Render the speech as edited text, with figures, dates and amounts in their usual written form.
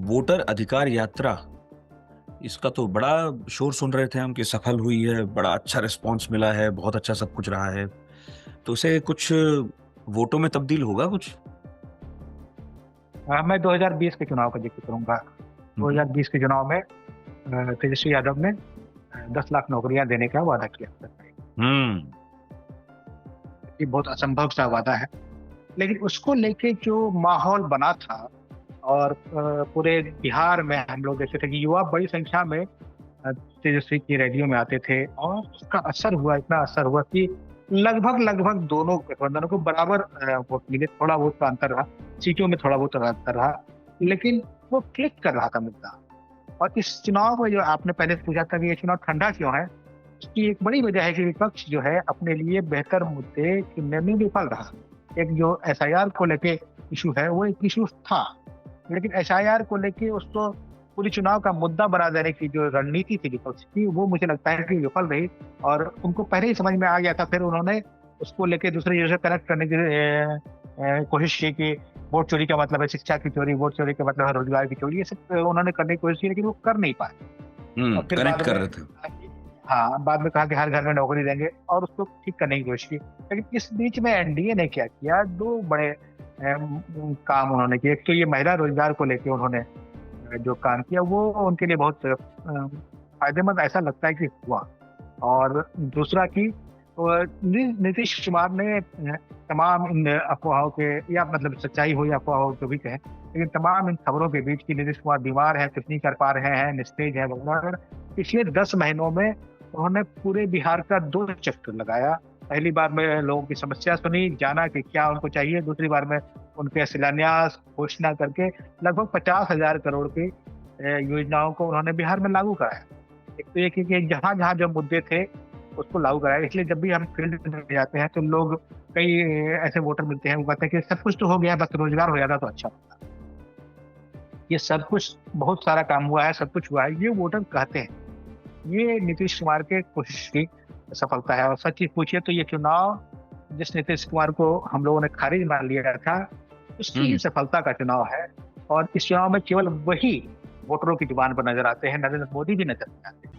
Voter अधिकार यात्रा, इसका तो बड़ा शोर सुन रहे थे हम कि सफल हुई है, बड़ा अच्छा रिस्पांस मिला है, बहुत अच्छा सब कुछ रहा है। तो उसे कुछ वोटों में तब्दील होगा कुछ? मैं 2020 के चुनाव का जिक्र करूंगा। हम्म। 2020 के चुनाव में तेजस्वी यादव ने 10 लाख नौकरियां देने का वादा किया था। हम्म। ये बहुत असंभव सा वादा है, लेकिन उसको लेके जो माहौल बना था और पूरे बिहार में हम लोग देखते थे कि युवा बड़ी संख्या में तेजस्वी की रैलियों में आते थे, और उसका असर हुआ, इतना असर हुआ कि लगभग लगभग दोनों गठबंधनों को बराबर वोट मिले। थोड़ा वोट का अंतर रहा, सीटों में थोड़ा बहुत अंतर रहा, लेकिन वो क्लिक कर रहा था मुद्दा। और इस चुनाव में जो आपने पहले पूछा था कि ये चुनाव ठंडा क्यों है, इसकी एक बड़ी वजह है कि विपक्ष जो है अपने लिए बेहतर मुद्दे चुनने में विफल रहा। एक जो एसआईआर को लेके इशू है, वो एक इशू था, लेकिन एसआईआर को लेके उसको पूरी चुनाव का मुद्दा बना देने की जो रणनीति थी विपक्ष की, वो मुझे लगता है कि विफल रही। और उनको पहले ही समझ में आ गया था, फिर उन्होंने उसको लेके दूसरे चीजों से कनेक्ट करने की कोशिश की कि वोट चोरी का मतलब है शिक्षा की चोरी, वोट चोरी का मतलब है रोजगार की चोरी। ये सब उन्होंने करने की कोशिश की, लेकिन वो कर नहीं पाए। और फिर कनेक्ट बाद कर में रहे थे। हाँ, बाद में कहा कि हर घर में नौकरी देंगे, और उसको ठीक करने की कोशिश की। लेकिन इस बीच में एनडीए ने क्या किया, दो बड़े काम उन्होंने किए। एक तो ये महिला रोजगार को लेकर उन्होंने जो काम किया, वो उनके लिए बहुत फायदेमंद ऐसा लगता है कि हुआ। और दूसरा कि नीतीश कुमार ने तमाम इन अफवाहों के, या मतलब सच्चाई हो या अफवाह हो जो भी कहें, लेकिन तमाम इन खबरों के बीच कि नीतीश कुमार बीमार है, कुछ नहीं कर पा रहे हैं, निस्तेज है वगैरह, पिछले 10 महीनों में उन्होंने पूरे बिहार का 2 चक्कर लगाया। पहली बार में लोगों की समस्या सुनी, जाना कि क्या उनको चाहिए। दूसरी बार में उनके शिलान्यास घोषणा करके लगभग 50,000 करोड़ की योजनाओं को उन्होंने बिहार में लागू कराया। एक तो ये कि जहाँ जहाँ जो मुद्दे थे उसको लागू कराया। इसलिए जब भी हम फील्ड में जाते हैं तो लोग, कई ऐसे वोटर मिलते हैं, वो कहते हैं कि सब कुछ तो हो गया, बस रोजगार हो जाता तो अच्छा होता। ये सब कुछ, बहुत सारा काम हुआ है, सब कुछ हुआ है, ये वोटर कहते हैं। ये नीतीश कुमार के कोशिश की सफलता है। और सच चीज पूछिए तो ये चुनाव जिस नीतीश कुमार को हम लोगों ने खारिज मान लिया था, उसकी ही हम्म। सफलता का चुनाव है। और इस चुनाव में केवल वही वोटरों की जुबान पर नजर आते हैं, नरेंद्र मोदी भी नजर नहीं आते।